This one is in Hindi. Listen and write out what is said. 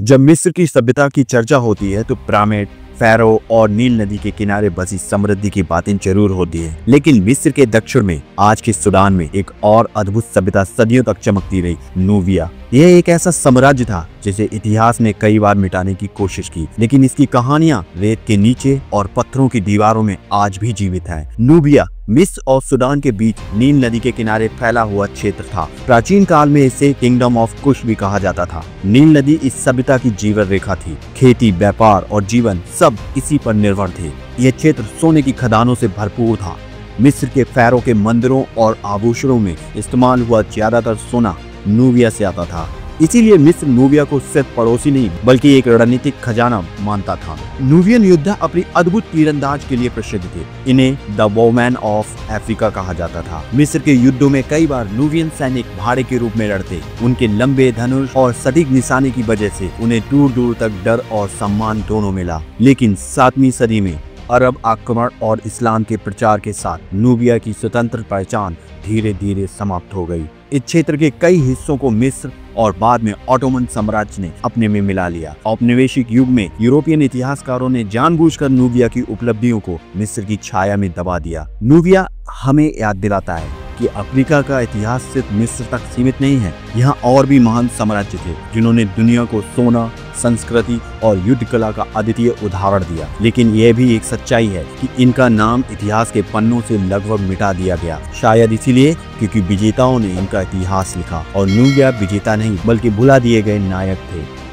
जब मिस्र की सभ्यता की चर्चा होती है तो पिरामिड, फैरो और नील नदी के किनारे बसी समृद्धि की बातें जरूर होती है, लेकिन मिस्र के दक्षिण में आज के सूडान में एक और अद्भुत सभ्यता सदियों तक चमकती रही, नूबिया। यह एक ऐसा साम्राज्य था जिसे इतिहास ने कई बार मिटाने की कोशिश की, लेकिन इसकी कहानियां रेत के नीचे और पत्थरों की दीवारों में आज भी जीवित है। नूबिया मिस्र और सूडान के बीच नील नदी के किनारे फैला हुआ क्षेत्र था। प्राचीन काल में इसे किंगडम ऑफ कुश भी कहा जाता था। नील नदी इस सभ्यता की जीवन रेखा थी। खेती, व्यापार और जीवन सब इसी पर निर्भर थे। यह क्षेत्र सोने की खदानों से भरपूर था। मिस्र के फैरो के मंदिरों और आभूषणों में इस्तेमाल हुआ ज्यादातर सोना नूबिया से आता था। इसीलिए मिस्र नूबिया को सिर्फ पड़ोसी नहीं बल्कि एक रणनीतिक खजाना मानता था। नूबियन योद्धा अपनी अद्भुत तीरंदाज के लिए प्रसिद्ध थे। इन्हें द वोमैन ऑफ अफ्रीका कहा जाता था। मिस्र के युद्धों में कई बार नूबियन सैनिक भाड़े के रूप में लड़ते। उनके लंबे धनुष और सटीक निशाने की वजह से उन्हें दूर दूर तक डर और सम्मान दोनों मिला। लेकिन 7वीं सदी में अरब आक्रमण और इस्लाम के प्रचार के साथ नूबिया की स्वतंत्र पहचान धीरे धीरे समाप्त हो गई। इस क्षेत्र के कई हिस्सों को मिस्र और बाद में ऑटोमन साम्राज्य ने अपने में मिला लिया। औपनिवेशिक युग में यूरोपियन इतिहासकारों ने जानबूझकर नूबिया की उपलब्धियों को मिस्र की छाया में दबा दिया। नूबिया हमें याद दिलाता है कि अफ्रीका का इतिहास सिर्फ मिस्र तक सीमित नहीं है। यहाँ और भी महान साम्राज्य थे जिन्होंने दुनिया को सोना, संस्कृति और युद्ध कला का अद्वितीय उदाहरण दिया। लेकिन यह भी एक सच्चाई है कि इनका नाम इतिहास के पन्नों से लगभग मिटा दिया गया। शायद इसीलिए क्योंकि विजेताओं ने इनका इतिहास लिखा और नूबिया विजेता नहीं बल्कि भुला दिए गए नायक थे।